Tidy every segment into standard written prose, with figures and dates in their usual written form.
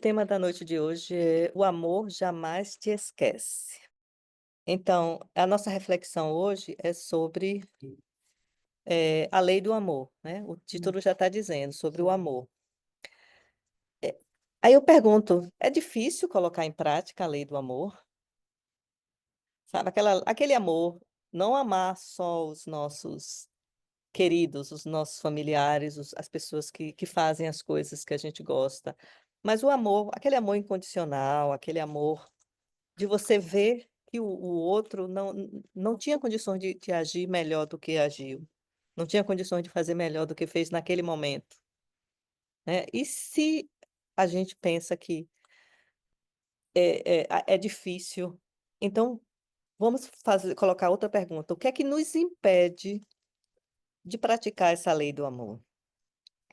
Tema da noite de hoje é "O amor jamais te esquece". Então, a nossa reflexão hoje é sobre, a lei do amor, né, o título já está dizendo, sobre o amor. Aí eu pergunto, é difícil colocar em prática a lei do amor? Sabe, aquele amor, não amar só os nossos queridos, os nossos familiares, as pessoas que fazem as coisas que a gente gosta, mas o amor, aquele amor incondicional, aquele amor de você ver que o outro não tinha condições de agir melhor do que agiu, não tinha condições de fazer melhor do que fez naquele momento, né. E se a gente pensa que é difícil, então vamos colocar outra pergunta: o que é que nos impede de praticar essa lei do amor?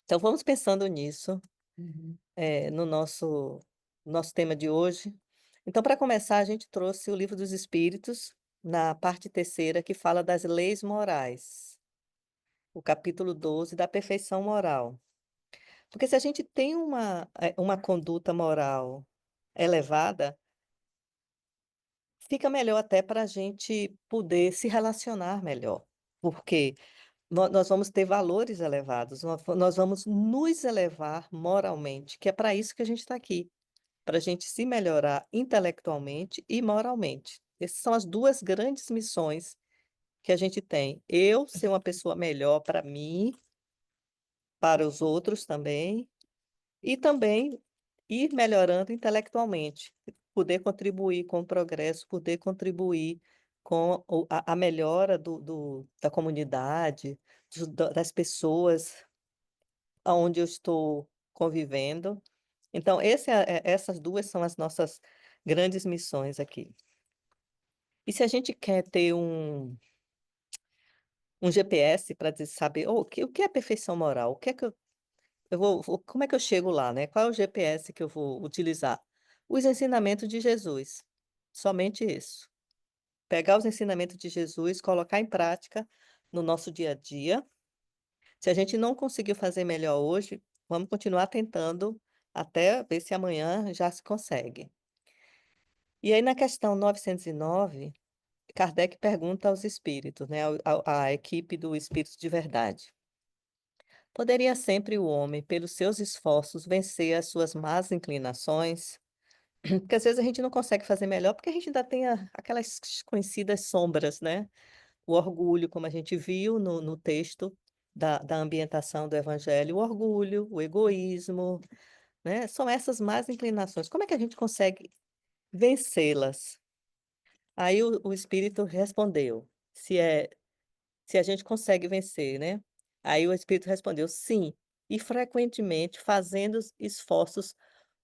Então vamos pensando nisso, Uhum, no nosso tema de hoje. Então, para começar, a gente trouxe o Livro dos Espíritos, na parte terceira, que fala das leis morais, o capítulo 12 da perfeição moral. Porque se a gente tem uma conduta moral elevada, fica melhor até para a gente poder se relacionar melhor, porque nós vamos ter valores elevados, nós vamos nos elevar moralmente, que é para isso que a gente está aqui. Para a gente se melhorar intelectualmente e moralmente. Essas são as 2 grandes missões que a gente tem. Eu ser uma pessoa melhor para mim, para os outros também, e também ir melhorando intelectualmente, poder contribuir com o progresso, poder contribuir com a melhora da comunidade, das pessoas aonde eu estou convivendo. Então essas 2 são as nossas grandes missões aqui. E se a gente quer ter um GPS para saber: o que é perfeição moral? O que é que eu como é que eu chego lá, né? Qual é o GPS que eu vou utilizar? Os ensinamentos de Jesus, somente isso. Pegar os ensinamentos de Jesus, colocar em prática no nosso dia a dia. Se a gente não conseguiu fazer melhor hoje, vamos continuar tentando até ver se amanhã já se consegue. E aí na questão 909, Kardec pergunta aos espíritos, né, à equipe do Espírito de Verdade: poderia sempre o homem, pelos seus esforços, vencer as suas más inclinações? Porque às vezes a gente não consegue fazer melhor, porque a gente ainda tem aquelas conhecidas sombras, né? O orgulho, como a gente viu no texto da ambientação do Evangelho, o orgulho, o egoísmo, né? São essas más inclinações. Como é que a gente consegue vencê-las? Aí o Espírito respondeu: se é se a gente consegue vencer, né. Aí o espírito respondeu: "Sim, e frequentemente fazendo esforços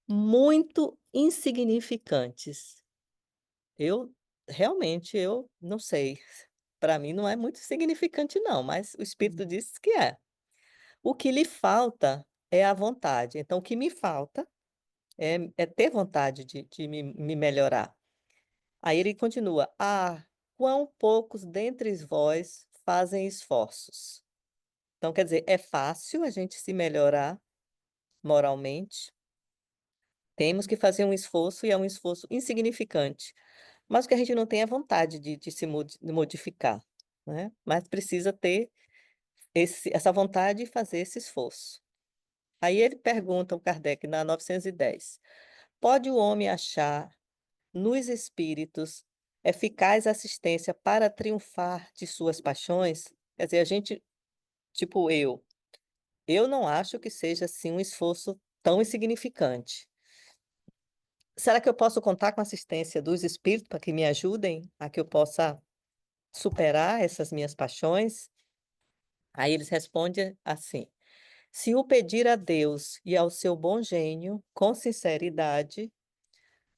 muito insignificantes". Eu eu não sei, para mim não é muito significante não, mas o espírito uhum, disse que é. O que lhe falta é a vontade, então o que me falta é ter vontade de me melhorar. Aí ele continua: "Ah, quão poucos dentre vós fazem esforços". Então, quer dizer, é fácil a gente se melhorar moralmente, temos que fazer um esforço e é um esforço insignificante, mas o que a gente não tem é vontade de se modificar, né, mas precisa ter essa vontade e fazer esse esforço. Aí ele pergunta, o Kardec, na 910: "Pode o homem achar nos espíritos eficaz assistência para triunfar de suas paixões?" Quer dizer, a gente, tipo eu não acho que seja, assim, um esforço tão insignificante. Será que eu posso contar com a assistência dos espíritos para que me ajudem a que eu possa superar essas minhas paixões? Aí eles respondem assim: se o pedir a Deus e ao seu bom gênio, com sinceridade,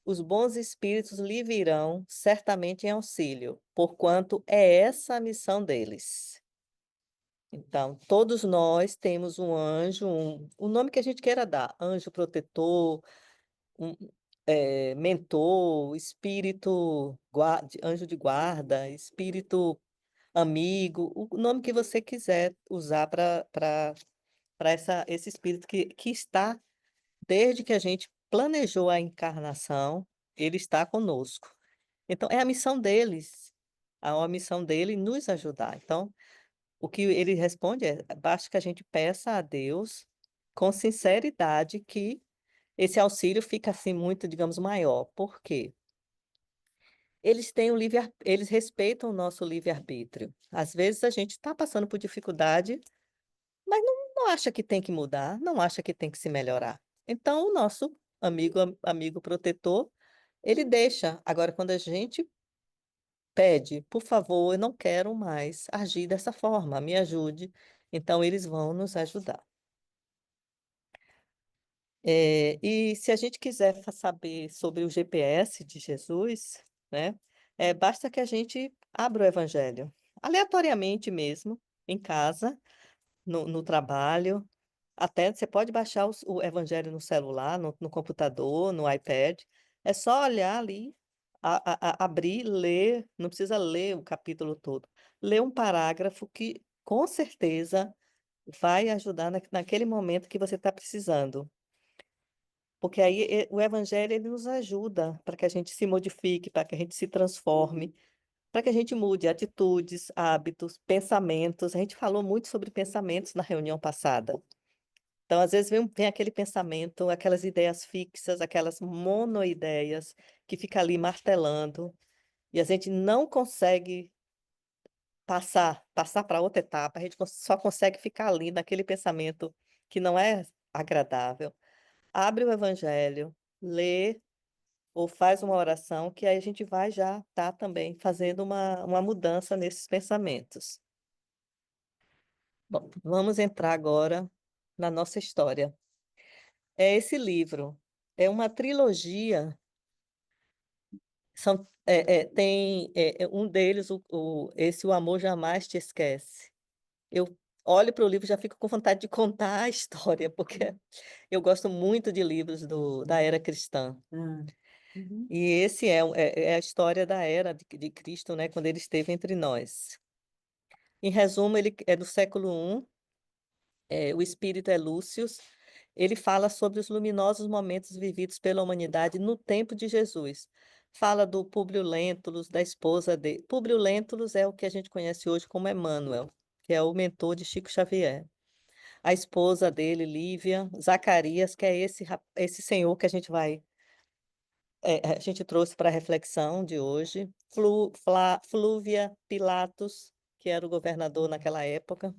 os bons espíritos lhe virão certamente em auxílio, porquanto é essa a missão deles. Então, todos nós temos um anjo, o nome que a gente queira dar, anjo protetor, um mentor, espírito anjo de guarda, espírito amigo, o nome que você quiser usar para essa esse espírito que está desde que a gente planejou a encarnação, ele está conosco. Então é a missão deles, a missão dele nos ajudar. Então, o que ele responde é: basta que a gente peça a Deus com sinceridade que esse auxílio fica, assim, muito, digamos, maior. Por quê? Eles respeitam o nosso livre-arbítrio. Às vezes a gente está passando por dificuldade, mas não acha que tem que mudar, não acha que tem que se melhorar. Então o nosso amigo protetor, ele deixa. Agora quando a gente pede: "Por favor, eu não quero mais agir dessa forma, me ajude", então eles vão nos ajudar. E se a gente quiser saber sobre o GPS de Jesus, né, basta que a gente abra o evangelho, aleatoriamente mesmo, em casa, no trabalho, até você pode baixar o evangelho no celular, no computador, no iPad, é só olhar ali, abrir, ler, não precisa ler o capítulo todo, ler um parágrafo que com certeza vai ajudar naquele momento que você está precisando. Porque aí, o evangelho ele nos ajuda para que a gente se modifique, para que a gente se transforme, para que a gente mude atitudes, hábitos, pensamentos. A gente falou muito sobre pensamentos na reunião passada. Então, às vezes, vem aquele pensamento, aquelas ideias fixas, aquelas monoideias que fica ali martelando, e a gente não consegue passar para outra etapa, a gente só consegue ficar ali naquele pensamento que não é agradável. Abre o evangelho, lê ou faz uma oração, que aí a gente vai já estar também fazendo uma mudança nesses pensamentos. Bom, vamos entrar agora na nossa história. Esse livro é uma trilogia, um deles, O Amor Jamais Te Esquece. Eu olho para o livro e já fico com vontade de contar a história, porque eu gosto muito de livros da era cristã. Uhum. E esse é a história da era de Cristo, né, quando ele esteve entre nós. Em resumo, ele é do século I, o espírito é Lúcius, ele fala sobre os luminosos momentos vividos pela humanidade no tempo de Jesus. Fala do Públio Lentulus, da esposa dele. Públio Lentulus é o que a gente conhece hoje como Emmanuel, que é o mentor de Chico Xavier. A esposa dele, Lívia, Zacarias, que é esse senhor que a gente trouxe para a reflexão de hoje, Flúvia Pilatos, que era o governador naquela época.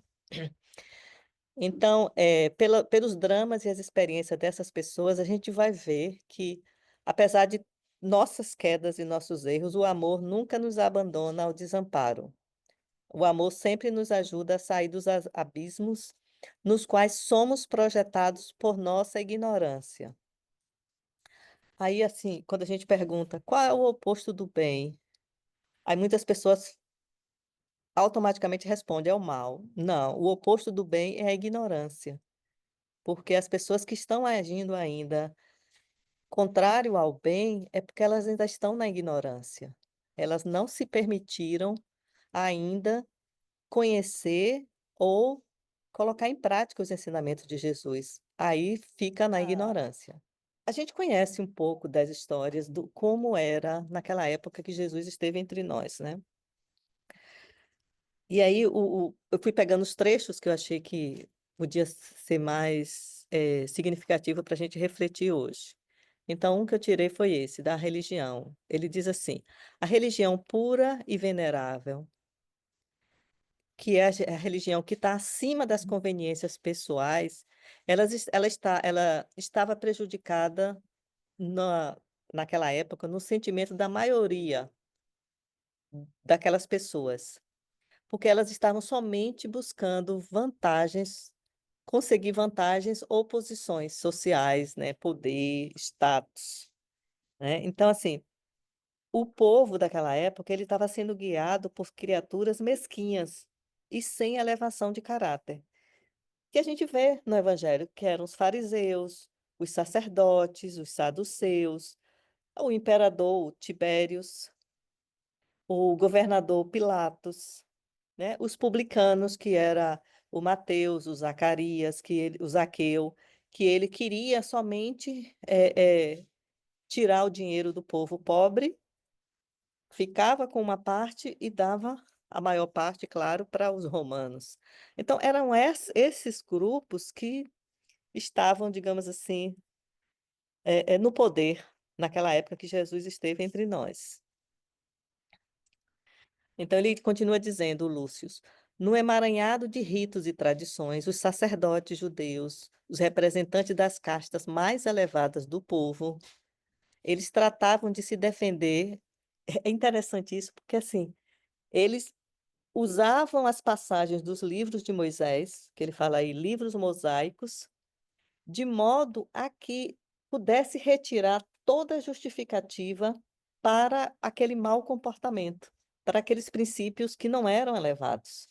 Então, pelos dramas e as experiências dessas pessoas, a gente vai ver que, apesar de nossas quedas e nossos erros, o amor nunca nos abandona ao desamparo. O amor sempre nos ajuda a sair dos abismos nos quais somos projetados por nossa ignorância. Aí, assim, quando a gente pergunta qual é o oposto do bem, aí muitas pessoas automaticamente respondem: "É o mal". Não, o oposto do bem é a ignorância, porque as pessoas que estão agindo ainda contrário ao bem, é porque elas ainda estão na ignorância. Elas não se permitiram ainda conhecer ou colocar em prática os ensinamentos de Jesus. Aí fica na ignorância. A gente conhece um pouco das histórias do como era naquela época que Jesus esteve entre nós, né? E aí eu fui pegando os trechos que eu achei que podia ser mais, significativo para a gente refletir hoje. Então, um que eu tirei foi esse, da religião. Ele diz assim: "A religião pura e venerável, que é a religião que está acima das conveniências pessoais, ela estava prejudicada naquela época, no sentimento da maioria daquelas pessoas. Porque elas estavam somente buscando vantagens, conseguir vantagens ou posições sociais, né, poder, status, né. Então, assim, o povo daquela época, ele estava sendo guiado por criaturas mesquinhas e sem elevação de caráter, que a gente vê no evangelho, que eram os fariseus, os sacerdotes, os saduceus, o imperador Tibérios, o governador Pilatos. Né, os publicanos, que era o Mateus, o Zacarias, o Zaqueu, que ele queria somente tirar o dinheiro do povo pobre, ficava com uma parte e dava a maior parte, claro, para os romanos. Então, eram esses grupos que estavam, digamos assim, no poder naquela época que Jesus esteve entre nós. Então, ele continua dizendo, Lúcio, no emaranhado de ritos e tradições, os sacerdotes judeus, os representantes das castas mais elevadas do povo, eles tratavam de se defender. É interessante isso, porque assim, eles usavam as passagens dos livros de Moisés, que ele fala aí, livros mosaicos, de modo a que pudesse retirar toda a justificativa para aquele mau comportamento, para aqueles princípios que não eram elevados,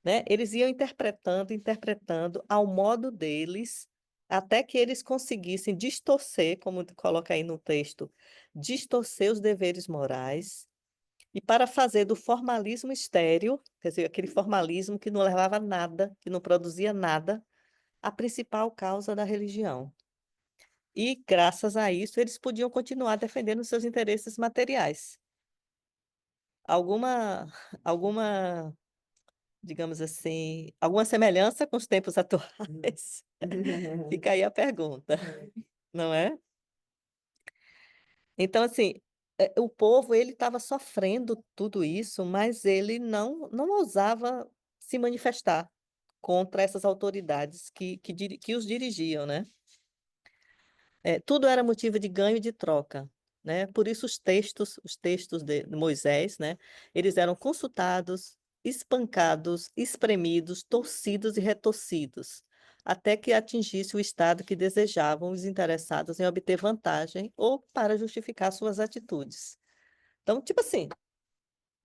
né? Eles iam interpretando, interpretando ao modo deles, até que eles conseguissem distorcer, como coloca aí no texto, distorcer os deveres morais, e para fazer do formalismo estéril, quer dizer, aquele formalismo que não levava a nada, que não produzia nada, a principal causa da religião. E, graças a isso, eles podiam continuar defendendo seus interesses materiais. Alguma, alguma, digamos assim, alguma semelhança com os tempos atuais? Fica aí a pergunta, não é? Então, assim, o povo ele estava sofrendo tudo isso, mas ele não ousava se manifestar contra essas autoridades que os dirigiam, né? Tudo era motivo de ganho e de troca, né? Por isso os textos de Moisés, né? Eles eram consultados, espancados, espremidos, torcidos e retorcidos, até que atingisse o estado que desejavam os interessados em obter vantagem ou para justificar suas atitudes. Então, tipo assim,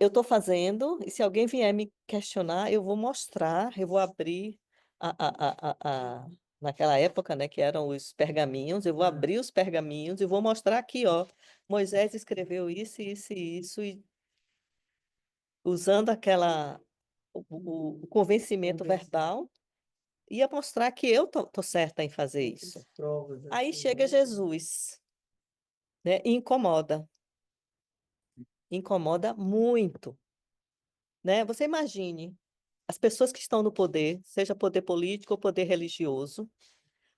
eu estou fazendo, e se alguém vier me questionar, eu vou mostrar, eu vou abrir naquela época, né, que eram os pergaminhos, eu vou abrir os pergaminhos e vou mostrar aqui, ó, Moisés escreveu isso, isso e isso, e usando o convencimento verbal, ia mostrar que eu tô certa em fazer isso. Provas Aí assim, chega né? Jesus, né, e incomoda muito, né? Você imagine as pessoas que estão no poder, seja poder político ou poder religioso,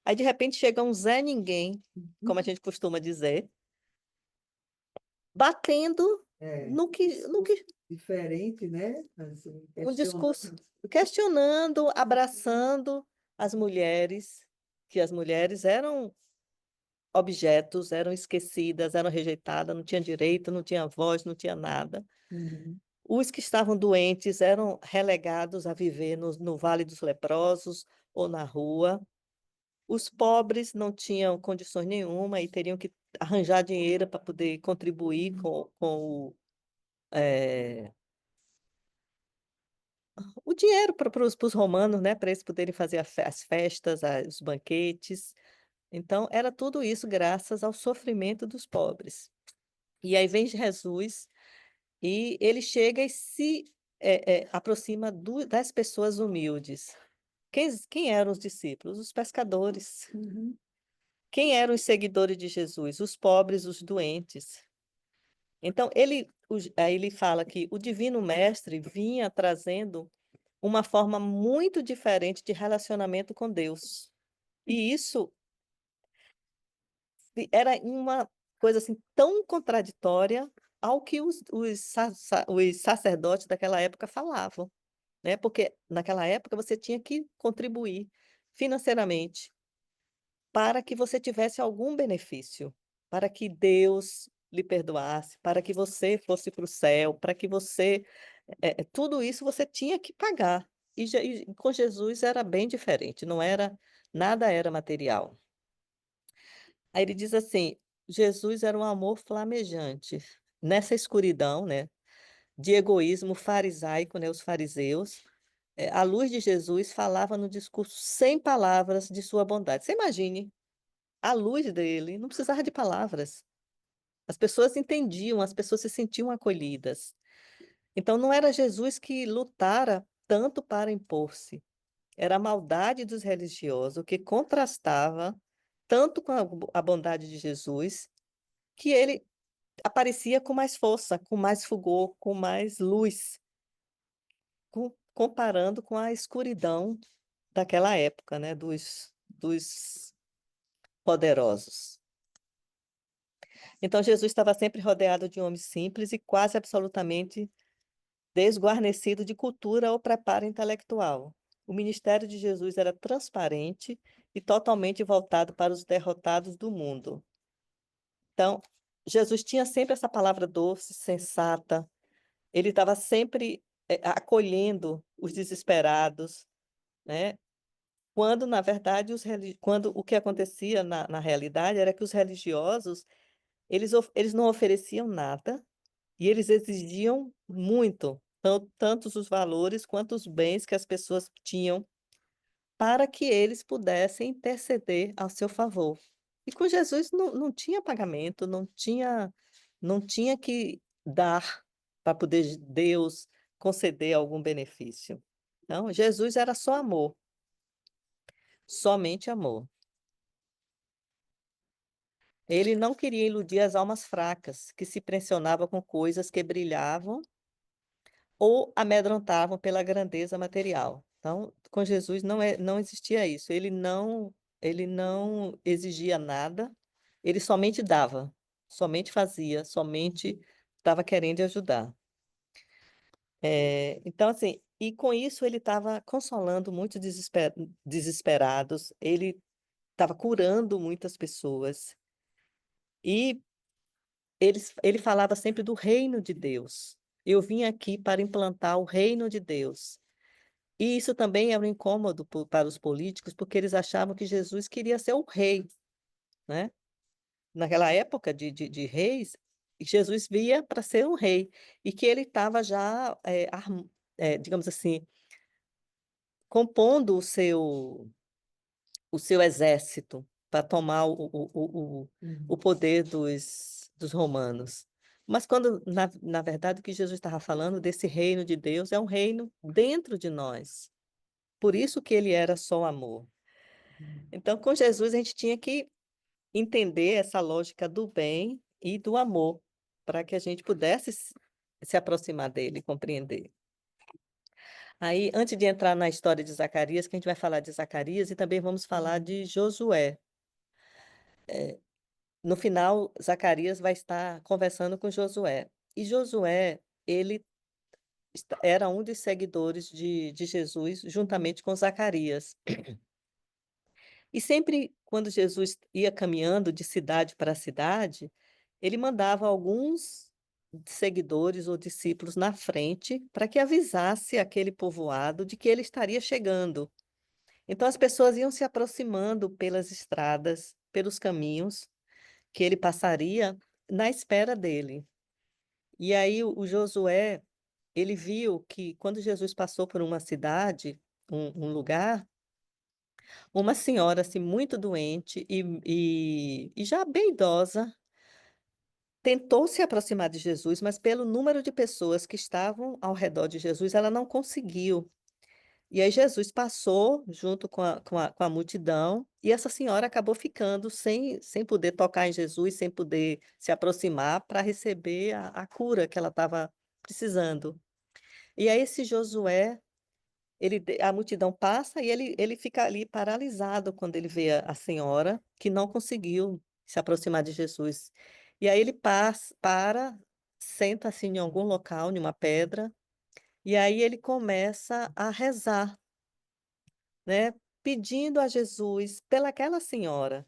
aí de repente chega um Zé Ninguém, como a gente costuma dizer, batendo É, no que, no discurso que, diferente, né? Assim, um discurso, questionando. questionando, abraçando as mulheres, que as mulheres eram objetos, eram esquecidas, eram rejeitadas, não tinha direito, não tinha voz, não tinha nada. Uhum. Os que estavam doentes eram relegados a viver no Vale dos Leprosos ou na rua. Os pobres não tinham condições nenhuma e teriam que arranjar dinheiro para poder contribuir com o dinheiro para os romanos, né, para eles poderem fazer as festas, os banquetes. Então, era tudo isso graças ao sofrimento dos pobres. E aí vem Jesus e ele chega e se aproxima das pessoas humildes. Quem eram os discípulos? Os pescadores. Uhum. Quem eram os seguidores de Jesus? Os pobres, os doentes. Então, aí ele fala que o Divino Mestre vinha trazendo uma forma muito diferente de relacionamento com Deus. E isso era uma coisa assim tão contraditória ao que os sacerdotes daquela época falavam, né? Porque naquela época você tinha que contribuir financeiramente para que você tivesse algum benefício, para que Deus lhe perdoasse, para que você fosse para o céu, para que você. Tudo isso você tinha que pagar. E com Jesus era bem diferente, não era, nada era material. Aí ele diz assim: Jesus era um amor flamejante. Nessa escuridão, né, de egoísmo farisaico, né, os fariseus, a luz de Jesus falava no discurso sem palavras de sua bondade. Você imagine a luz dele não precisava de palavras. As pessoas entendiam, as pessoas se sentiam acolhidas. Então, não era Jesus que lutara tanto para impor-se. era a maldade dos religiosos, que contrastava tanto com a bondade de Jesus, que ele aparecia com mais força, com mais fulgor, com mais luz, comparando com a escuridão daquela época, né, dos poderosos. Então Jesus estava sempre rodeado de homens simples e quase absolutamente desguarnecido de cultura ou preparo intelectual. O ministério de Jesus era transparente e totalmente voltado para os derrotados do mundo. Então, Jesus tinha sempre essa palavra doce, sensata, ele estava sempre acolhendo os desesperados, né? Quando, na verdade, quando o que acontecia na realidade era que os religiosos, eles não ofereciam nada e eles exigiam muito, tantos os valores quanto os bens que as pessoas tinham, para que eles pudessem interceder ao seu favor. E com Jesus não tinha pagamento, não tinha que dar para poder Deus conceder algum benefício. Não, Jesus era só amor, somente amor. Ele não queria iludir as almas fracas, que se impressionavam com coisas que brilhavam ou amedrontavam pela grandeza material. Então, com Jesus não existia isso. Ele não exigia nada, ele somente dava, somente fazia, somente estava querendo ajudar. Então, assim, e com isso ele estava consolando muitos desesperados, ele estava curando muitas pessoas e ele falava sempre do reino de Deus. Eu vim aqui para implantar o reino de Deus. E isso também era um incômodo para os políticos, porque eles achavam que Jesus queria ser o rei, né? Naquela época de reis, Jesus via para ser um rei, e que ele estava já, digamos assim, compondo o seu exército para tomar o Uhum. poder dos romanos. Mas quando, na verdade, o que Jesus estava falando desse reino de Deus é um reino dentro de nós. Por isso que ele era só amor. Então, com Jesus, a gente tinha que entender essa lógica do bem e do amor, para que a gente pudesse se aproximar dele, compreender. Aí, antes de entrar na história de Zacarias, que a gente vai falar de Zacarias e também vamos falar de Josué. No final, Zacarias vai estar conversando com Josué. E Josué, ele era um dos seguidores de Jesus, juntamente com Zacarias. E sempre quando Jesus ia caminhando de cidade para cidade, ele mandava alguns seguidores ou discípulos na frente para que avisasse aquele povoado de que ele estaria chegando. Então as pessoas iam se aproximando pelas estradas, pelos caminhos que ele passaria na espera dele. E aí o Josué, ele viu que quando Jesus passou por uma cidade, um lugar, uma senhora assim muito doente e já bem idosa, tentou se aproximar de Jesus, mas pelo número de pessoas que estavam ao redor de Jesus, ela não conseguiu. E aí Jesus passou junto com a multidão, e essa senhora acabou ficando sem poder tocar em Jesus, sem poder se aproximar para receber a cura que ela estava precisando. E aí esse Josué, a multidão passa e ele fica ali paralisado quando ele vê a senhora que não conseguiu se aproximar de Jesus. E aí ele senta assim em algum local, em uma pedra, e aí ele começa a rezar, né, pedindo a Jesus pelaquela senhora,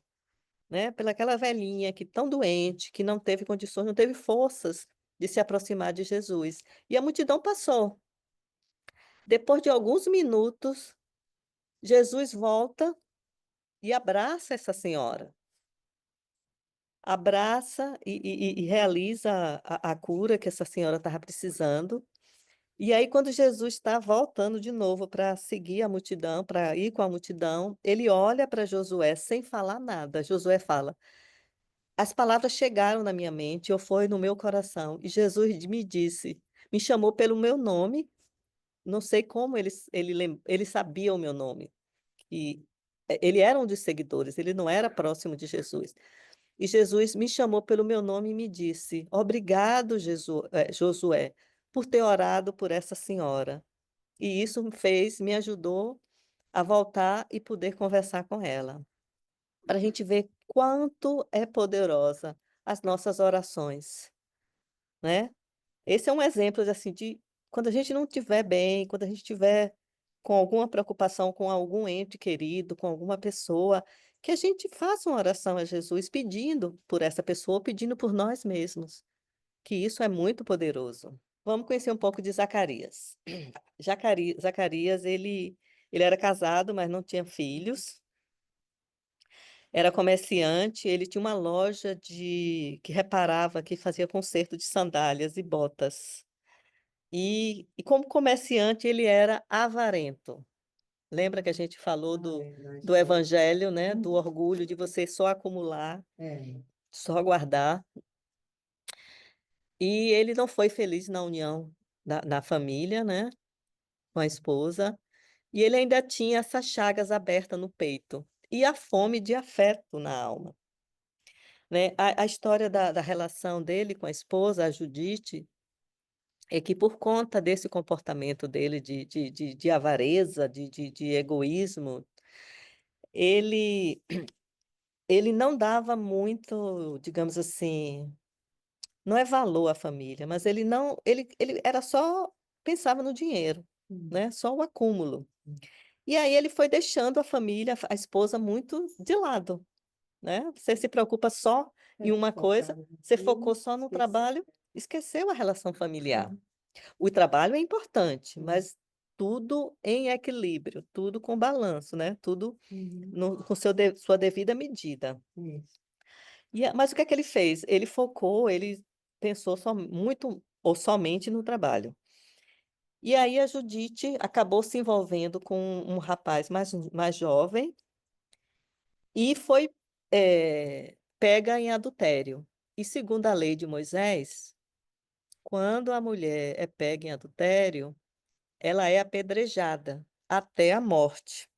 né, pelaquela velhinha que tão doente, que não teve condições, não teve forças de se aproximar de Jesus. E a multidão passou. Depois de alguns minutos, Jesus volta e abraça essa senhora. Abraça e realiza a cura que essa senhora estava precisando. E aí, quando Jesus está voltando de novo para seguir a multidão, para ir com a multidão, ele olha para Josué sem falar nada. Josué fala: As palavras chegaram na minha mente, ou foi no meu coração, e Jesus me disse, me chamou pelo meu nome não sei como ele sabia o meu nome, e ele era um dos seguidores, ele não era próximo de Jesus. E Jesus me chamou pelo meu nome e me disse: "Obrigado, Josué, por ter orado por essa senhora". E isso me ajudou a voltar e poder conversar com ela, para a gente ver quanto é poderosa as nossas orações, né. Esse é um exemplo de, assim, de quando a gente não estiver bem, quando a gente estiver com alguma preocupação com algum ente querido, com alguma pessoa, que a gente faça uma oração a Jesus pedindo por essa pessoa, pedindo por nós mesmos, que isso é muito poderoso. Vamos conhecer um pouco de Zacarias. Zacarias, ele era casado, mas não tinha filhos, era comerciante, ele tinha uma loja que reparava, que fazia conserto de sandálias e botas. E como comerciante ele era avarento. Lembra que a gente falou lembro da do história. evangelho, né, do orgulho de você só acumular, É. só guardar. E ele não foi feliz na união da família, né, com a esposa, e ele ainda tinha essas chagas abertas no peito, e a fome de afeto na alma, né. A história da relação dele com a esposa, a Judite, é que por conta desse comportamento dele de avareza, de egoísmo, ele ele não dava muito, digamos assim, não é valor à família, mas ele era só pensava no dinheiro, Hum, né, só o acúmulo. hum. E aí ele foi deixando a família, a esposa muito de lado, né. Você se preocupa só É em uma coisa, focado você naquilo, focou só no esqueci. trabalho, esqueceu a relação familiar. Uhum, O trabalho é importante, hum, mas tudo em equilíbrio, tudo com balanço, né, tudo uhum, no com sua devida medida. isso. Mas o que é que ele fez? Ele focou, ele pensou muito ou somente no trabalho. E aí a Judite acabou se envolvendo com um rapaz mais jovem e foi, pega em adultério. E segundo a lei de Moisés, quando a mulher é pega em adultério, ela é apedrejada até a morte,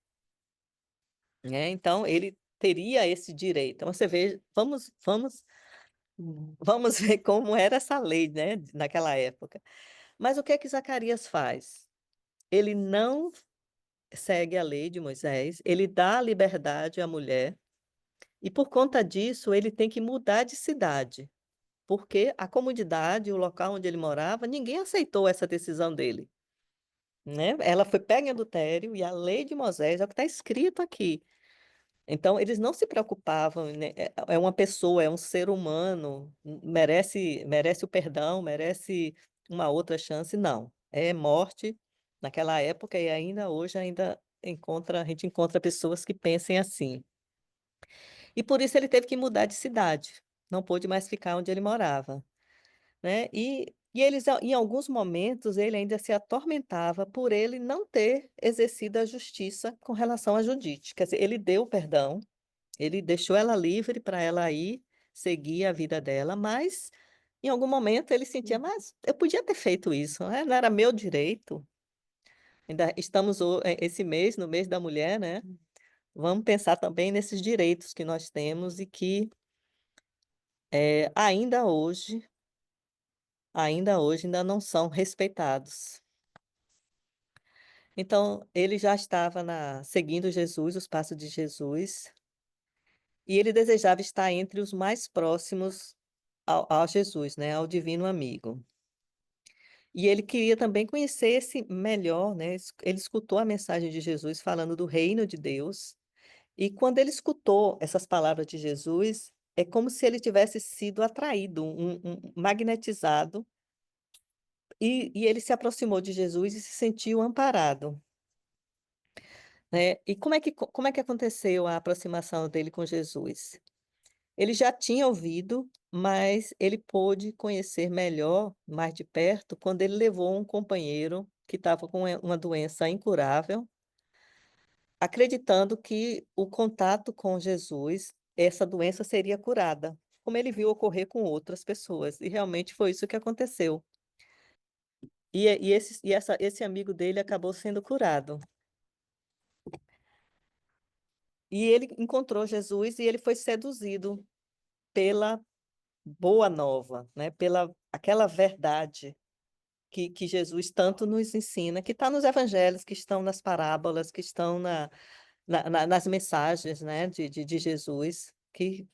né, então ele teria esse direito. Então você vê, Hum, vamos ver como era essa lei, né, naquela época. Mas o que é que Zacarias faz? Ele não segue a lei de Moisés, ele dá liberdade à mulher, e por conta disso ele tem que mudar de cidade, porque a comunidade, o local onde ele morava, ninguém aceitou essa decisão dele, né. Ela foi pega em adultério e a lei de Moisés é o que está escrito aqui. Então eles não se preocupavam, né, é uma pessoa, é um ser humano, merece o perdão, merece uma outra chance, não, é morte naquela época e ainda hoje a gente encontra pessoas que pensem assim. E por isso ele teve que mudar de cidade, não pôde mais ficar onde ele morava, né. Em alguns momentos ele ainda se atormentava por ele não ter exercido a justiça com relação a Judite, quer dizer, ele deu o perdão, ele deixou ela livre para ela ir seguir a vida dela, mas em algum momento ele sentia: hum, "Mas eu podia ter feito isso, né, não era meu direito". Ainda estamos esse mês, no mês da mulher, né, hum. vamos pensar também nesses direitos que nós temos e que, ainda não são respeitados. Então, ele já estava seguindo Jesus, os passos de Jesus, e ele desejava estar entre os mais próximos ao Jesus, né, ao divino amigo. E ele queria também conhecer esse melhor, né, ele escutou a mensagem de Jesus falando do reino de Deus, e quando ele escutou essas palavras de Jesus, é como se ele tivesse sido atraído, magnetizado, e ele se aproximou de Jesus e se sentiu amparado, né. E como é que aconteceu a aproximação dele com Jesus? Ele já tinha ouvido, mas ele pôde conhecer melhor, mais de perto, quando ele levou um companheiro que estava com uma doença incurável, acreditando que o contato com Jesus, essa doença seria curada, como ele viu ocorrer com outras pessoas, e realmente foi isso que aconteceu. esse amigo dele acabou sendo curado. E ele encontrou Jesus e ele foi seduzido pela boa nova, né? Pela aquela verdade que Jesus tanto nos ensina, que está nos evangelhos, que estão nas parábolas, que estão nas mensagens, né? De Jesus, que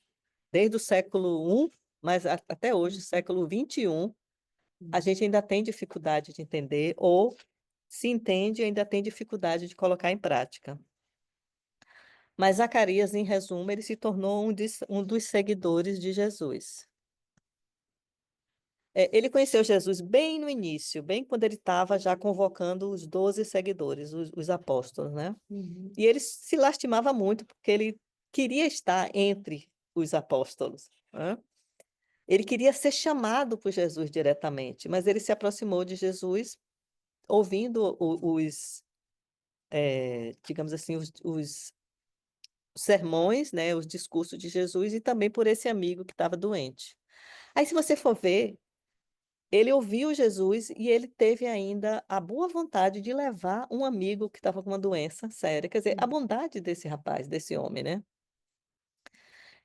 desde o século I, mas até hoje, século XXI, a gente ainda tem dificuldade de entender, ou se entende, ainda tem dificuldade de colocar em prática. Mas Zacarias, em resumo, ele se tornou um dos seguidores de Jesus. Ele conheceu Jesus bem no início, bem quando ele estava já convocando os 12 seguidores, os apóstolos, né? Uhum. E ele se lastimava muito, porque ele queria estar entre os apóstolos, né? Ele queria ser chamado por Jesus diretamente, mas ele se aproximou de Jesus ouvindo digamos assim, os sermões, né, os discursos de Jesus e também por esse amigo que estava doente. Aí, se você for ver, ele ouviu Jesus e ele teve ainda a boa vontade de levar um amigo que estava com uma doença séria. Quer dizer, a Uhum. bondade desse rapaz, desse homem, né?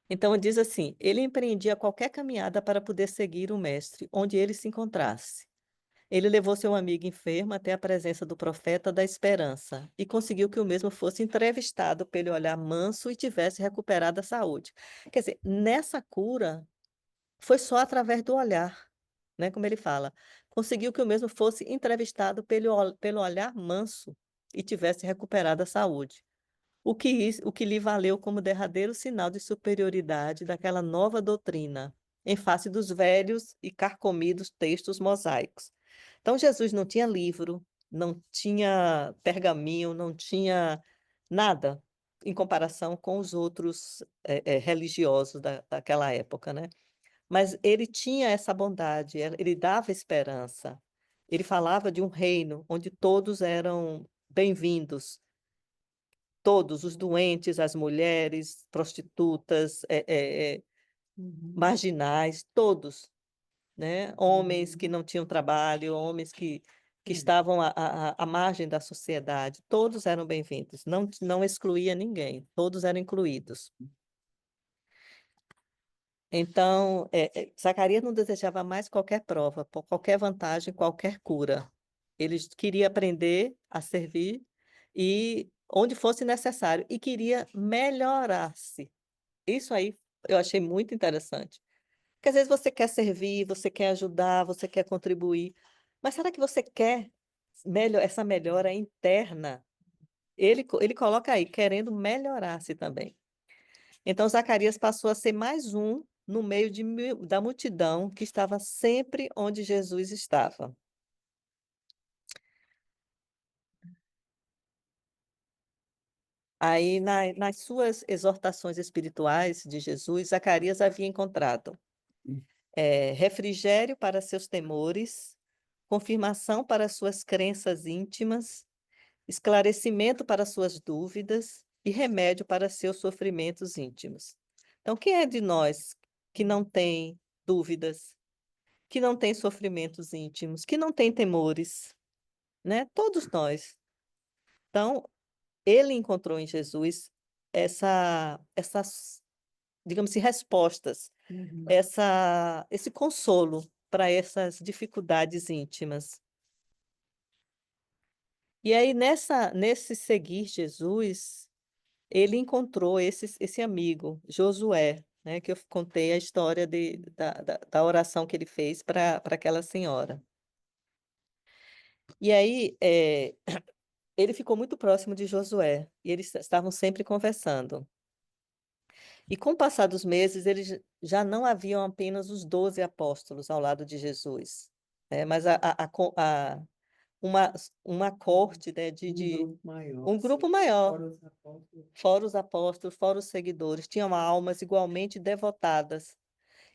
Então, diz assim: ele empreendia qualquer caminhada para poder seguir o mestre, onde ele se encontrasse. Ele levou seu amigo enfermo até a presença do profeta da esperança e conseguiu que o mesmo fosse entrevistado pelo olhar manso e tivesse recuperado a saúde. Quer dizer, nessa cura foi só através do olhar, né? Como ele fala, conseguiu que o mesmo fosse entrevistado pelo olhar manso e tivesse recuperado a saúde. O que lhe valeu como derradeiro sinal de superioridade daquela nova doutrina, em face dos velhos e carcomidos textos mosaicos. Então, Jesus não tinha livro, não tinha pergaminho, não tinha nada em comparação com os outros religiosos daquela época, né? Mas ele tinha essa bondade, ele dava esperança. Ele falava de um reino onde todos eram bem-vindos, todos, os doentes, as mulheres, prostitutas, Uhum. marginais, todos, né? Homens que não tinham trabalho, homens que Sim. estavam à margem da sociedade, todos eram bem-vindos, não excluía ninguém, todos eram incluídos. Então, Zacarias não desejava mais qualquer prova, por qualquer vantagem, qualquer cura. Ele queria aprender a servir e onde fosse necessário, e queria melhorar-se. Isso aí eu achei muito interessante. Porque às vezes você quer servir, você quer ajudar, você quer contribuir, mas será que você quer essa melhora interna? Ele coloca aí, querendo melhorar-se também. Então, Zacarias passou a ser mais um no meio da multidão que estava sempre onde Jesus estava. Aí, nas suas exortações espirituais de Jesus, Zacarias havia encontrado refrigério para seus temores, confirmação para suas crenças íntimas, esclarecimento para suas dúvidas e remédio para seus sofrimentos íntimos. Então, quem é de nós que não tem dúvidas, que não tem sofrimentos íntimos, que não tem temores, né? Todos nós. Então, ele encontrou em Jesus essas, digamos assim, respostas, Uhum. esse consolo para essas dificuldades íntimas. E aí, nesse seguir Jesus, ele encontrou esse amigo, Josué, né, que eu contei a história da oração que ele fez para aquela senhora. E aí, ele ficou muito próximo de Josué, e eles estavam sempre conversando. E com o passar dos meses, eles já não haviam apenas os 12 apóstolos ao lado de Jesus, né, mas uma, uma corte, né, Um grupo maior, um assim, grupo maior, fora os apóstolos. fora os apóstolos, fora os seguidores, tinham almas igualmente devotadas.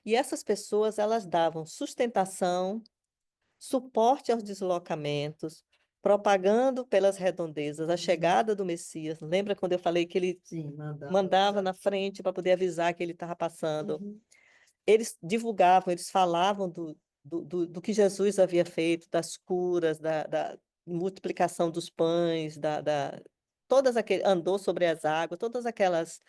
E essas pessoas, elas davam sustentação, suporte aos deslocamentos, propagando pelas redondezas a Uhum. chegada do Messias. Lembra quando eu falei que ele Sim, mandava mandava avisar. na frente para poder avisar que ele estava passando? Uhum. Eles divulgavam, eles falavam do que Jesus havia feito, das curas, da multiplicação dos pães, todas aquele andou sobre as águas, todas aquelas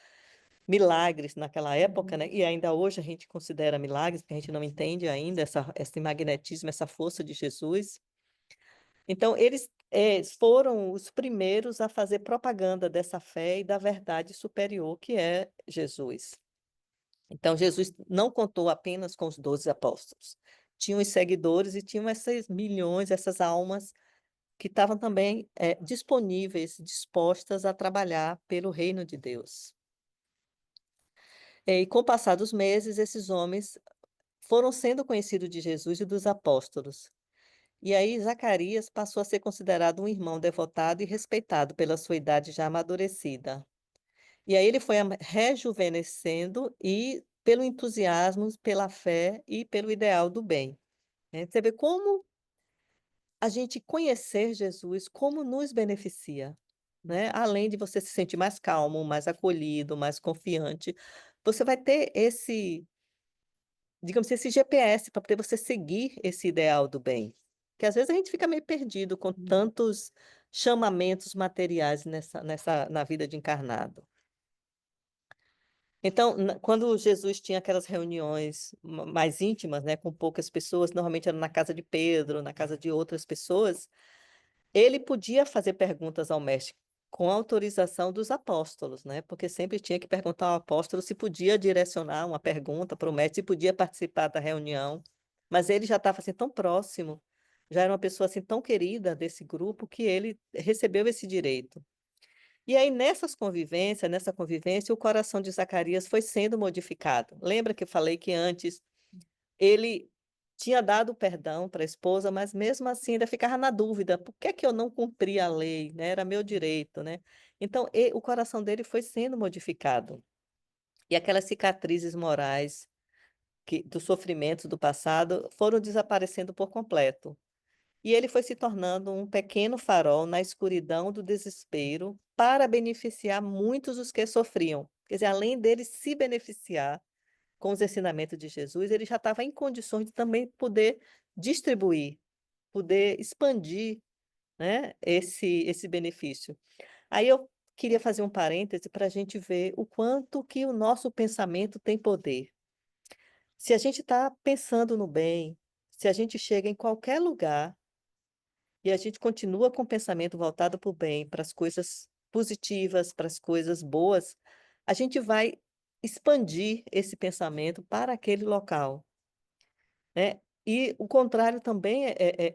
milagres naquela época, né, Uhum. e ainda hoje a gente considera milagres, porque a gente não entende ainda esse magnetismo, essa força de Jesus. Então eles, foram os primeiros a fazer propaganda dessa fé e da verdade superior que é Jesus. Então Jesus não contou apenas com os 12 apóstolos. Tinham os seguidores e tinham essas milhões, essas almas que estavam também, disponíveis, dispostas a trabalhar pelo reino de Deus. E com o passar dos meses, esses homens foram sendo conhecidos de Jesus e dos apóstolos. E aí Zacarias passou a ser considerado um irmão devotado e respeitado pela sua idade já amadurecida. E aí ele foi rejuvenescendo e pelo entusiasmo, pela fé e pelo ideal do bem, né. Você vê como a gente conhecer Jesus, como nos beneficia, né. Além de você se sentir mais calmo, mais acolhido, mais confiante, você vai ter esse, digamos assim, esse GPS para poder você seguir esse ideal do bem. Que às vezes a gente fica meio perdido com Uhum. tantos chamamentos materiais na vida de encarnado. Então, quando Jesus tinha aquelas reuniões mais íntimas, né, com poucas pessoas, normalmente era na casa de Pedro, na casa de outras pessoas, ele podia fazer perguntas ao mestre com autorização dos apóstolos, né, porque sempre tinha que perguntar ao apóstolo se podia direcionar uma pergunta para o mestre, se podia participar da reunião, mas ele já estava assim tão próximo, já era uma pessoa assim tão querida desse grupo que ele recebeu esse direito. E aí nessa convivência, o coração de Zacarias foi sendo modificado. Lembra que eu falei que antes ele tinha dado perdão para a esposa, mas mesmo assim ainda ficava na dúvida: "Por que é que eu não cumpri a lei, né, era meu direito, né". Então o coração dele foi sendo modificado. E aquelas cicatrizes morais que dos sofrimentos do passado foram desaparecendo por completo. E ele foi se tornando um pequeno farol na escuridão do desespero para beneficiar muitos os que sofriam. Quer dizer, além dele se beneficiar com os ensinamentos de Jesus, ele já estava em condições de também poder distribuir, poder expandir, né, esse benefício. Aí eu queria fazer um parêntese para a gente ver o quanto que o nosso pensamento tem poder. Se a gente está pensando no bem, se a gente chega em qualquer lugar e a gente continua com o pensamento voltado para o bem, para as coisas positivas, para as coisas boas, a gente vai expandir esse pensamento para aquele local, né. E o contrário também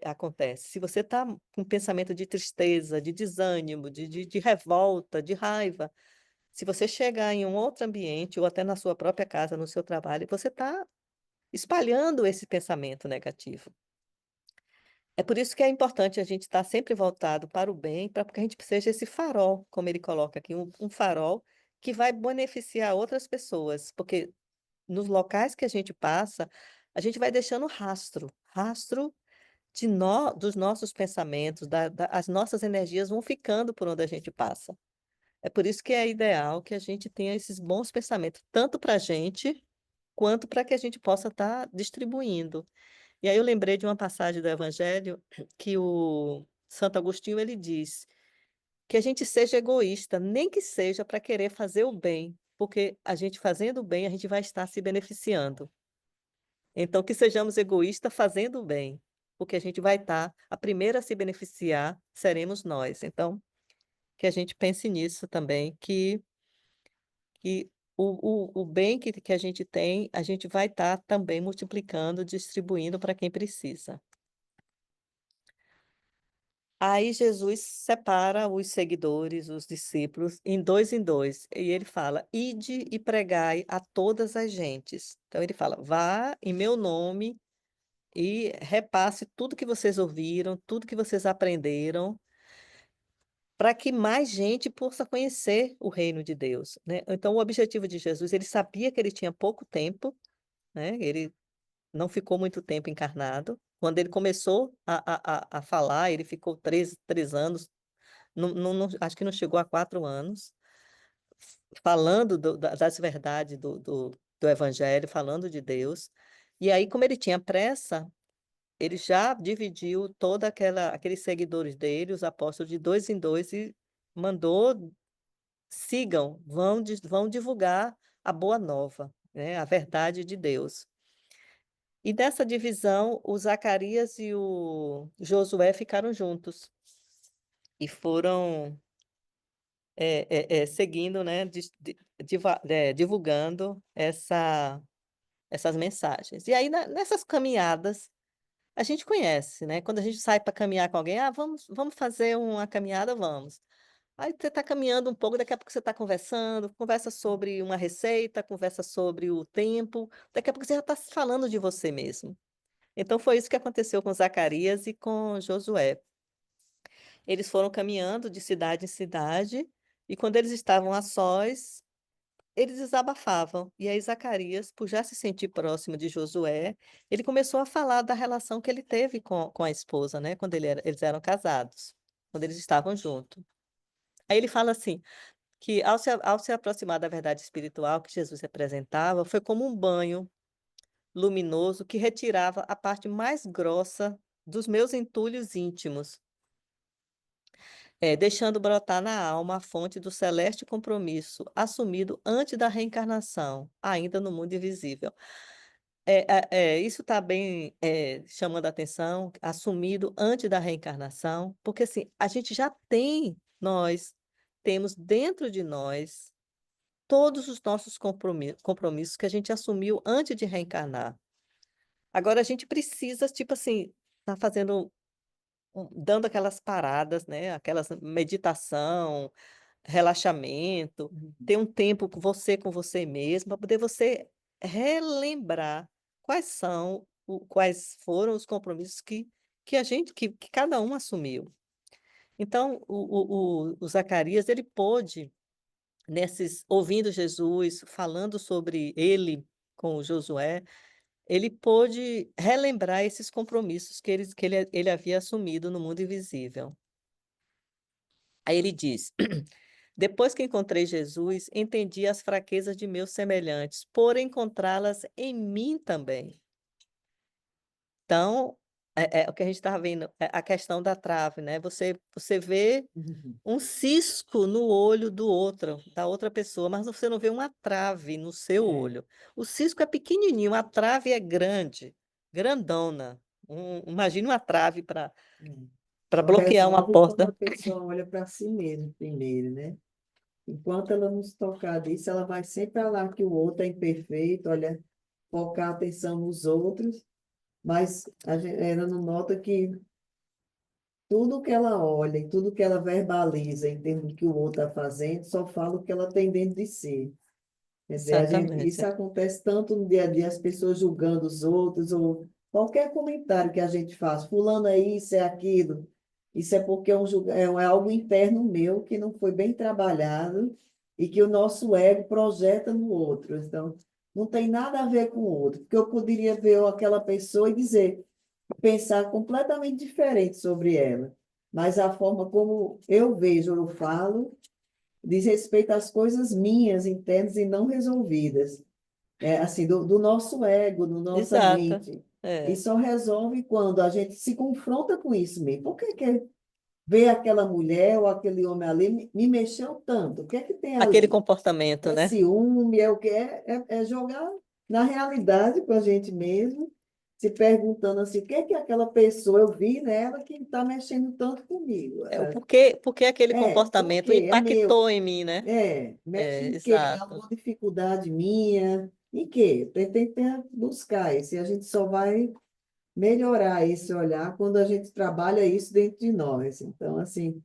acontece. Se você está com pensamento de tristeza, de desânimo, de revolta, de raiva, se você chegar em um outro ambiente ou até na sua própria casa, no seu trabalho, você está espalhando esse pensamento negativo. É por isso que é importante a gente estar sempre voltado para o bem, para que a gente seja esse farol, como ele coloca aqui, um farol que vai beneficiar outras pessoas, porque nos locais que a gente passa, a gente vai deixando rastro, rastro dos nossos pensamentos, as nossas energias vão ficando por onde a gente passa. É por isso que é ideal que a gente tenha esses bons pensamentos, tanto para a gente, quanto para que a gente possa estar distribuindo. E aí eu lembrei de uma passagem do Evangelho que o Santo Agostinho ele diz que a gente seja egoísta, nem que seja para querer fazer o bem, porque a gente fazendo o bem, a gente vai estar se beneficiando. Então que sejamos egoístas fazendo o bem, porque a gente vai estar a primeira a se beneficiar seremos nós. Então, que a gente pense nisso também, que o bem que a gente tem, a gente vai estar também multiplicando, distribuindo para quem precisa. Aí Jesus separa os seguidores, os discípulos, em dois, e ele fala: "Ide e pregai a todas as gentes". Então ele fala: "Vá em meu nome e repasse tudo que vocês ouviram, tudo que vocês aprenderam, para que mais gente possa conhecer o reino de Deus", né. Então o objetivo de Jesus, ele sabia que ele tinha pouco tempo, né, ele não ficou muito tempo encarnado. Quando ele começou a falar, ele ficou três anos. Não acho que não chegou a 4 anos, falando das verdades do evangelho, falando de Deus. E aí, como ele tinha pressa, ele já dividiu toda aqueles seguidores dele, os apóstolos, de 2 em 2 e mandou: "Sigam, vão divulgar a boa nova", né, a verdade de Deus. E dessa divisão, o Zacarias e o Josué ficaram juntos e foram, seguindo, né, divulgando essas mensagens. E aí nessas caminhadas, a gente conhece, né, quando a gente sai para caminhar com alguém: "Ah, vamos fazer uma caminhada? Vamos". Aí você está caminhando um pouco, daqui a pouco você está conversando, conversa sobre uma receita, conversa sobre o tempo, daqui a pouco você já está falando de você mesmo. Então foi isso que aconteceu com Zacarias e com Josué. Eles foram caminhando de cidade em cidade, e quando eles estavam a sós, eles desabafavam. E aí Zacarias, por já se sentir próximo de Josué, ele começou a falar da relação que ele teve com a esposa, né, quando eles eram casados, quando eles estavam juntos. Aí ele fala assim, que ao se aproximar da verdade espiritual que Jesus representava, foi como um banho luminoso que retirava a parte mais grossa dos meus entulhos íntimos, deixando brotar na alma a fonte do celeste compromisso assumido antes da reencarnação, ainda no mundo invisível. Isso está bem, chamando a atenção, assumido antes da reencarnação, porque assim, a gente já tem, nós temos dentro de nós todos os nossos compromissos que a gente assumiu antes de reencarnar. Agora a gente precisa, tipo assim, tá fazendo dando aquelas paradas, né, aquelas meditação, relaxamento, Uhum. ter um tempo com você mesmo, para poder você relembrar quais foram os compromissos que a gente que cada um assumiu. Então o Zacarias, ele pôde, nesses ouvindo Jesus, falando sobre ele com o Josué, ele pôde relembrar esses compromissos que ele havia assumido no mundo invisível. Aí ele diz: "Depois que encontrei Jesus, entendi as fraquezas de meus semelhantes, por encontrá-las em mim também". Então, o que a gente estava vendo, a questão da trave, né, você vê Uhum. um cisco no olho da outra pessoa, mas você não vê uma trave no seu É, olho. O cisco é pequenininho, a trave é grande, grandona. Imagine uma trave é. para Só bloquear uma resolve quando a porta. pessoa olha para si mesma primeiro, né? Enquanto ela não se tocar disso, ela vai sempre falar que o outro é imperfeito, olha, focar a atenção nos outros, mas ela não nota que tudo que ela olha e tudo que ela verbaliza em termos do que o outro está fazendo, só fala o que ela tem dentro de si. Quer dizer, isso Exatamente. acontece tanto no dia a dia, as pessoas julgando os outros, ou qualquer comentário que a gente faz, fulano é isso, é aquilo. Isso é porque é algo interno meu que não foi bem trabalhado e que o nosso ego projeta no outro. Então, não tem nada a ver com o outro, porque eu poderia ver aquela pessoa e dizer, pensar completamente diferente sobre ela, mas a forma como eu vejo, eu falo, diz respeito às coisas minhas, internas e não resolvidas. É assim, do nosso ego, da nossa Exato. mente. E É. só resolve quando a gente se confronta com isso mesmo. Por que que ver aquela mulher ou aquele homem ali me mexeu tanto? O que é que tem Aquele ali? comportamento, É né. ciúme, é o que é jogar na realidade com a gente mesmo, se perguntando assim, o que é que aquela pessoa eu vi nela que está mexendo tanto comigo? É o porquê aquele Por comportamento quê? É meu. impactou em mim, né. Mexe É, em quê? É exato. alguma dificuldade minha? Em quê? Tem que buscar isso. E a gente só vai melhorar esse olhar quando a gente trabalha isso dentro de nós. Então, assim,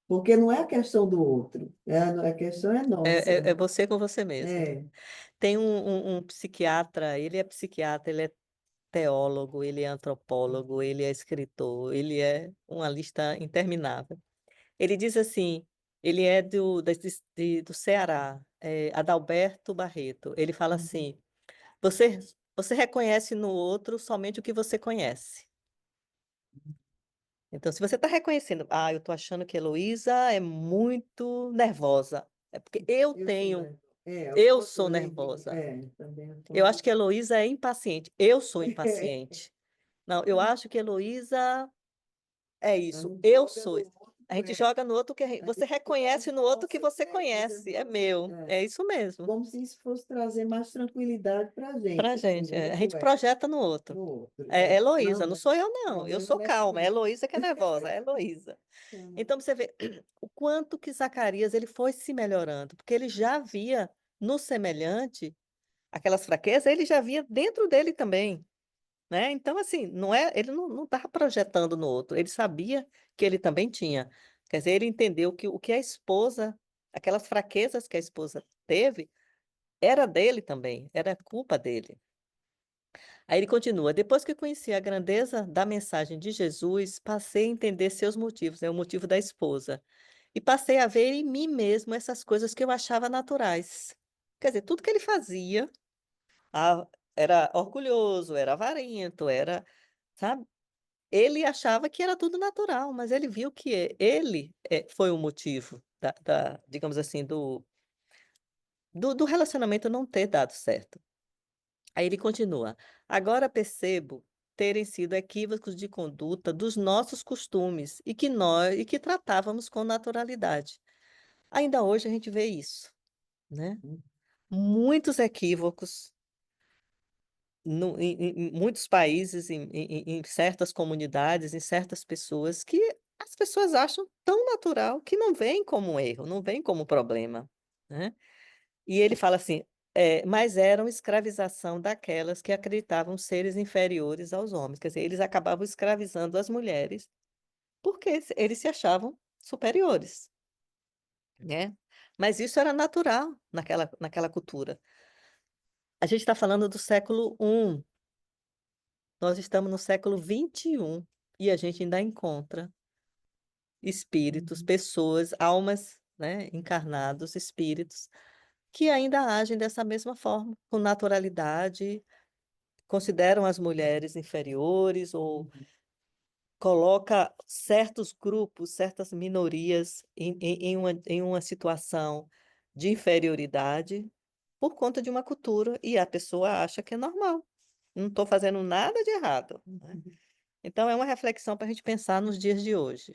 porque não é a questão do outro, a questão é É nossa. você com você mesmo. É. Tem um psiquiatra, ele é psiquiatra, ele é teólogo, ele é antropólogo, ele é escritor, ele é uma lista interminável. Ele diz assim, ele é do Ceará, Adalberto Barreto. Ele fala assim: "Você você reconhece no outro somente o que você conhece". Então, se você está reconhecendo: "Ah, eu estou achando que Heloísa é muito nervosa", é porque Eu sou leve. eu Alguma sou coisa. nervosa. Também Eu acho que a acontece. Heloísa é impaciente, eu sou impaciente. Não, eu acho que Heloísa é A isso. gente Eu joga sou no isso. outro, A gente joga no outro que a você gente coloca reconhece no a outro que nossa você experiência conhece. É no meu. outro. É isso mesmo. Como se isso fosse trazer mais tranquilidade para a Pra gente, assim, gente. né? É. A gente Isso é, projeta no outro. no outro. É Heloísa, Não, não mas sou eu, o não. Eu problema sou não é calma. É comigo. Heloísa que é nervosa. É Heloísa. Não. Então você vê o quanto que Zacarias ele foi se melhorando, porque ele já via no semelhante aquelas fraquezas, ele já via dentro dele também, né? Então assim, não é, ele não estava projetando no outro, ele sabia que ele também tinha. Quer dizer, ele entendeu que o que a esposa, aquelas fraquezas que a esposa teve, era dele também, era culpa dele. Aí ele continua: depois que conheci a grandeza da mensagem de Jesus, passei a entender seus motivos, é o motivo da esposa. E passei a ver em mim mesmo essas coisas que eu achava naturais. Quer dizer, tudo que ele fazia, ah, era orgulhoso, era avarento, era, sabe? Ele achava que era tudo natural, mas ele viu que ele foi o motivo digamos assim, do relacionamento não ter dado certo. Aí ele continua: agora percebo terem sido equívocos de conduta dos nossos costumes e que tratávamos com naturalidade. Ainda hoje a gente vê isso, né? Muitos equívocos em muitos países, em certas comunidades, em certas pessoas, que as pessoas acham tão natural que não vem como um erro, não vem como problema, né? E ele fala assim, mas eram escravização daquelas que acreditavam seres inferiores aos homens. Quer dizer, eles acabavam escravizando as mulheres porque eles se achavam superiores, né? Mas isso era natural naquela cultura. A gente está falando do século I. Nós estamos no século XXI e a gente ainda encontra espíritos, Uhum, pessoas, almas, né, encarnados, espíritos, que ainda agem dessa mesma forma, com naturalidade, consideram as mulheres inferiores ou uhum, coloca certos grupos, certas minorias em uma situação de inferioridade por conta de uma cultura e a pessoa acha que é normal. Não estou fazendo nada de errado, né? uhum, Então, é uma reflexão para a gente pensar nos dias de hoje.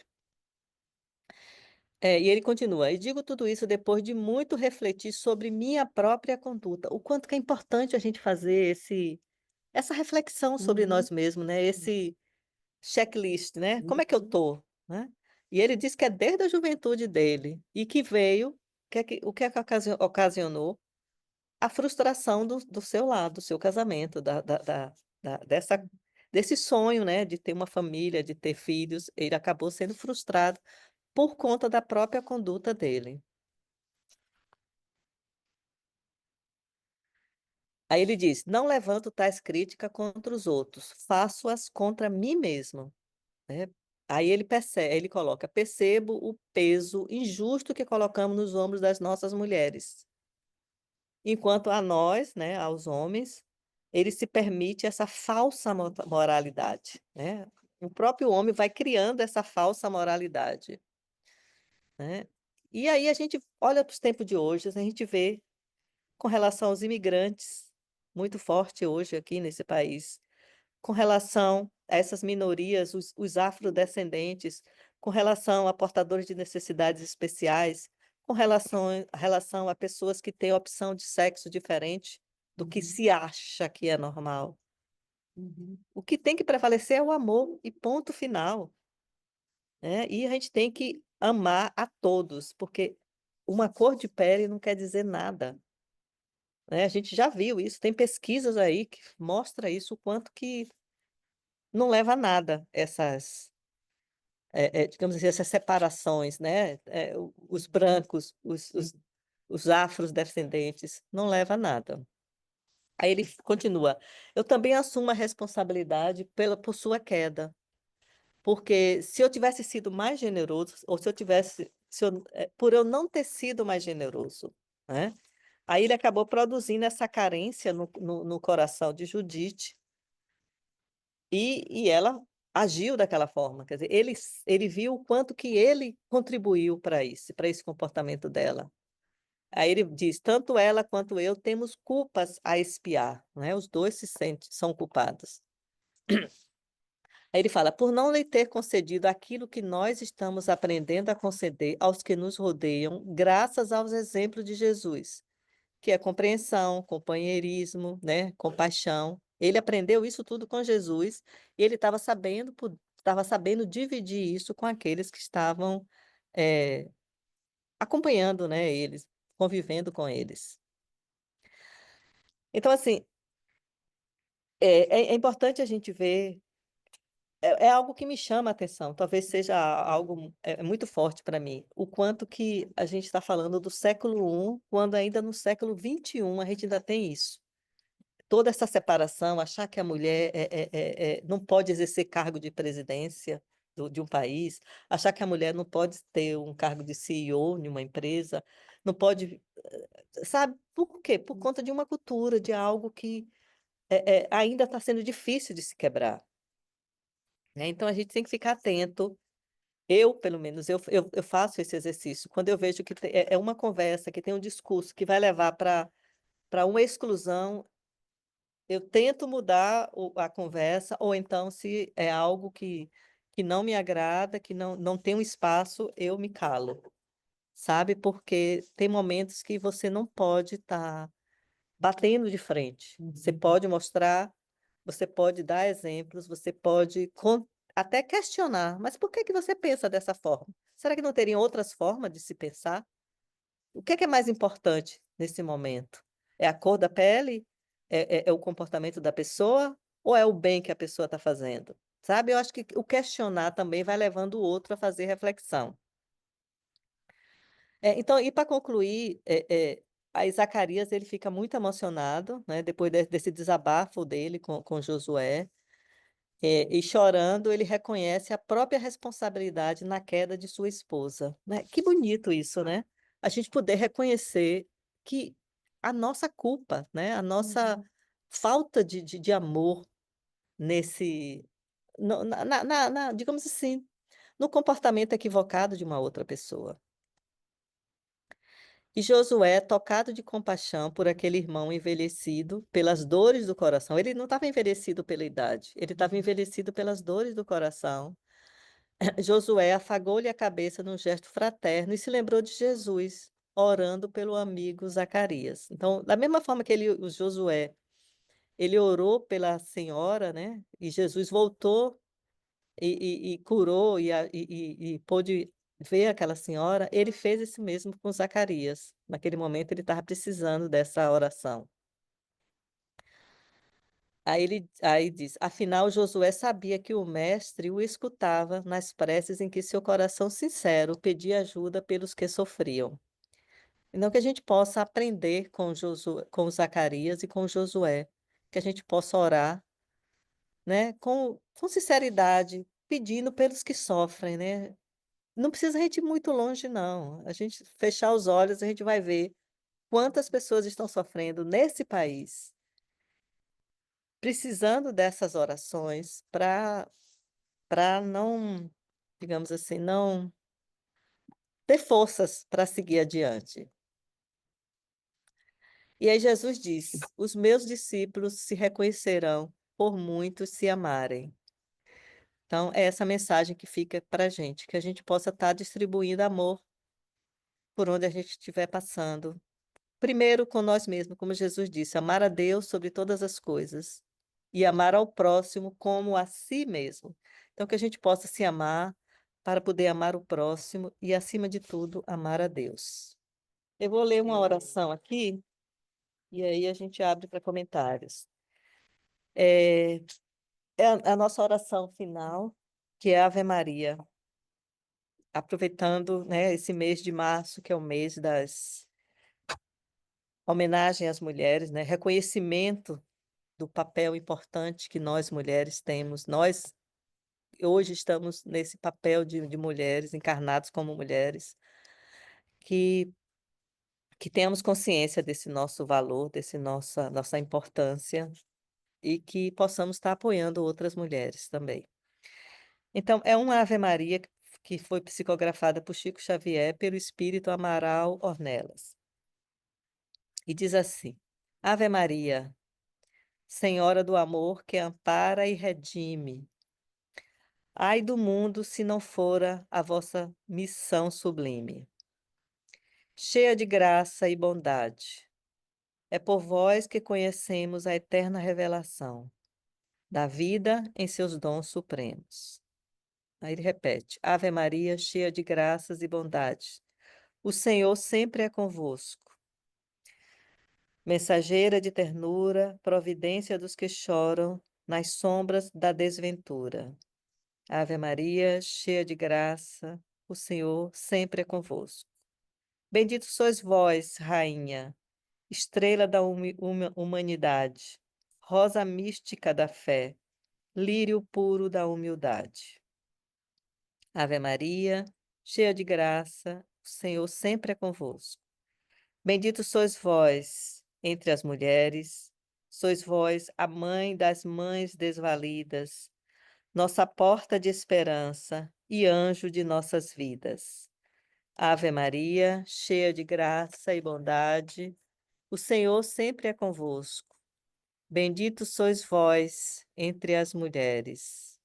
E ele continua: e digo tudo isso depois de muito refletir sobre minha própria conduta. O quanto que é importante a gente fazer essa reflexão sobre uhum, nós mesmos, né? Esse checklist, né? Como é que eu uhum, tô, né? E ele diz que é desde a juventude dele e que veio, o que é que ocasionou a frustração do seu lado, do seu casamento, desse sonho, né? De ter uma família, de ter filhos. Ele acabou sendo frustrado por conta da própria conduta dele. Aí ele diz: não levanto tais críticas contra os outros, faço-as contra mim mesmo, né? Aí ele percebe, ele coloca: percebo o peso injusto que colocamos nos ombros das nossas mulheres, enquanto a nós, né, aos homens, ele se permite essa falsa moralidade, né? O próprio homem vai criando essa falsa moralidade, né? E aí a gente olha para os tempos de hoje, a gente vê com relação aos imigrantes, muito forte hoje aqui nesse país, com relação a essas minorias, os afrodescendentes, com relação a portadores de necessidades especiais, com relação a pessoas que têm opção de sexo diferente do que uhum, se acha que é normal. uhum. O que tem que prevalecer é o amor, e ponto final, né? E a gente tem que amar a todos, porque uma cor de pele não quer dizer nada, né? A gente já viu isso, tem pesquisas aí que mostra isso, o quanto que não leva a nada digamos assim, essas separações, né? Os brancos, os afrodescendentes, não leva a nada. Aí ele continua: eu também assumo a responsabilidade por sua queda, porque se eu tivesse sido mais generoso, ou se eu tivesse, por eu não ter sido mais generoso, né? Aí ele acabou produzindo essa carência no coração de Judite, e ela agiu daquela forma. Quer dizer, ele viu o quanto que ele contribuiu para esse comportamento dela. Aí ele diz: tanto ela quanto eu temos culpas a expiar, né? Os dois são culpados. Aí ele fala: "Por não lhe ter concedido aquilo que nós estamos aprendendo a conceder aos que nos rodeiam, graças aos exemplos de Jesus, que é compreensão, companheirismo, né, compaixão". Ele aprendeu isso tudo com Jesus e ele estava sabendo dividir isso com aqueles que estavam, eh, acompanhando, né, eles, convivendo com eles. Então, assim, é importante a gente ver. É algo que me chama a atenção, talvez seja algo, muito forte para mim, o quanto que a gente está falando do século I, quando ainda no século XXI a gente ainda tem isso. Toda essa separação, achar que a mulher não pode exercer cargo de presidência de um país, achar que a mulher não pode ter um cargo de CEO em uma empresa, não pode, sabe, por quê? Por conta de uma cultura, de algo que, ainda está sendo difícil de se quebrar, né, então a gente tem que ficar atento. Eu, pelo menos, eu faço esse exercício. Quando eu vejo que é uma conversa, que tem um discurso que vai levar para uma exclusão, eu tento mudar a conversa, ou então, se é algo que não me agrada, que não tem um espaço, eu me calo, sabe, porque tem momentos que você não pode estar batendo de frente. Você pode mostrar, você pode dar exemplos, você pode até questionar, mas por que que você pensa dessa forma? Será que não teriam outras formas de se pensar? O que é mais importante nesse momento? É a cor da pele? É o comportamento da pessoa? Ou é o bem que a pessoa está fazendo? Sabe, eu acho que o questionar também vai levando o outro a fazer reflexão. Então, e para concluir, aí Zacarias ele fica muito emocionado, né, depois desse desabafo dele com Josué, e chorando ele reconhece a própria responsabilidade na queda de sua esposa, né. Que bonito isso, né, a gente poder reconhecer que a nossa culpa, né, a nossa falta de amor nesse no na digamos assim, no comportamento equivocado de uma outra pessoa. E Josué, tocado de compaixão por aquele irmão envelhecido, pelas dores do coração, ele não estava envelhecido pela idade, ele estava envelhecido pelas dores do coração. Josué afagou-lhe a cabeça num gesto fraterno e se lembrou de Jesus, orando pelo amigo Zacarias. Então, da mesma forma que o Josué, ele orou pela senhora, né? E Jesus voltou e curou e pôde ver aquela senhora, ele fez esse mesmo com Zacarias. Naquele momento ele estava precisando dessa oração. Aí diz: "Afinal Josué sabia que o mestre o escutava nas preces em que seu coração sincero pedia ajuda pelos que sofriam". Então que a gente possa aprender com Zacarias e com Josué, que a gente possa orar, né, com sinceridade, pedindo pelos que sofrem, né. Não precisa a gente ir muito longe não, a gente fechar os olhos, a gente vai ver quantas pessoas estão sofrendo nesse país, precisando dessas orações para não, digamos assim, não ter forças para seguir adiante. E aí Jesus diz: "Os meus discípulos se reconhecerão por muitos se amarem". Então é essa mensagem que fica para a gente, que a gente possa estar distribuindo amor por onde a gente estiver passando. Primeiro com nós mesmos, como Jesus disse: "Amar a Deus sobre todas as coisas, e amar ao próximo como a si mesmo". Então que a gente possa se amar, para poder amar o próximo e, acima de tudo, amar a Deus. Eu vou ler uma oração aqui, e aí a gente abre para comentários. É é a nossa oração final, que é a Ave Maria, aproveitando, né, esse mês de março, que é o mês das homenagem às mulheres, né, reconhecimento do papel importante que nós mulheres temos. Nós hoje estamos nesse papel de mulheres, encarnados como mulheres, que tenhamos consciência desse nosso valor, desse nossa importância, e que possamos estar apoiando outras mulheres também. Então, é uma Ave Maria que foi psicografada por Chico Xavier, pelo espírito Amaral Ornelas, e diz assim: "Ave Maria, Senhora do amor que ampara e redime, Ai do mundo se não fora a vossa missão sublime, cheia de graça e bondade. É por vós que conhecemos a eterna revelação da vida em seus dons supremos. Aí ele repete: Ave Maria, cheia de graças e bondades. O Senhor sempre é convosco. Mensageira de ternura, providência dos que choram nas sombras da desventura. Ave Maria, cheia de graça, o Senhor sempre é convosco. Bendito sois vós, Rainha, estrela da humanidade, rosa mística da fé, lírio puro da humildade. Ave Maria, cheia de graça, o Senhor sempre é convosco. Bendito sois vós entre as mulheres, sois vós a mãe das mães desvalidas, nossa porta de esperança e anjo de nossas vidas. Ave Maria, cheia de graça e bondade, o Senhor sempre é convosco. Bendito sois vós entre as mulheres.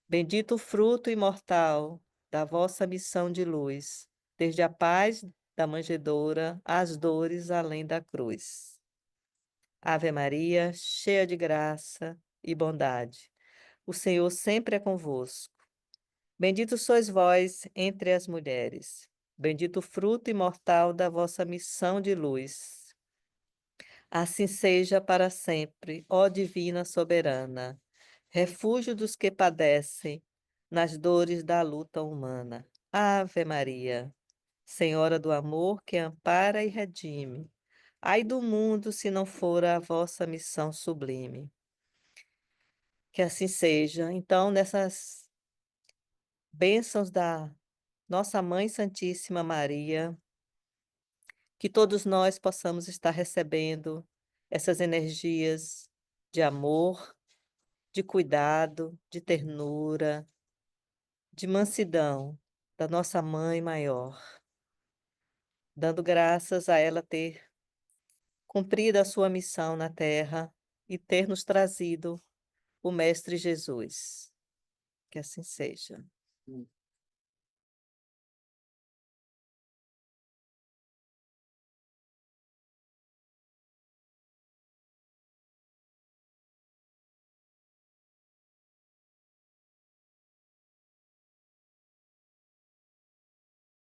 Bendito o fruto imortal da vossa missão de luz, desde a paz da manjedoura às dores além da cruz. Ave Maria, cheia de graça e bondade, o Senhor sempre é convosco. Bendito sois vós entre as mulheres. Bendito o fruto imortal da vossa missão de luz. Assim seja para sempre, ó Divina Soberana, refúgio dos que padecem nas dores da luta humana. Ave Maria, Senhora do amor que ampara e redime. Ai do mundo se não for a vossa missão sublime. Que assim seja. Então, nessas bênçãos da nossa Mãe Santíssima Maria, que todos nós possamos estar recebendo essas energias de amor, de cuidado, de ternura, de mansidão da nossa Mãe Maior, dando graças a ela ter cumprido a sua missão na Terra e ter nos trazido o Mestre Jesus. Que assim seja.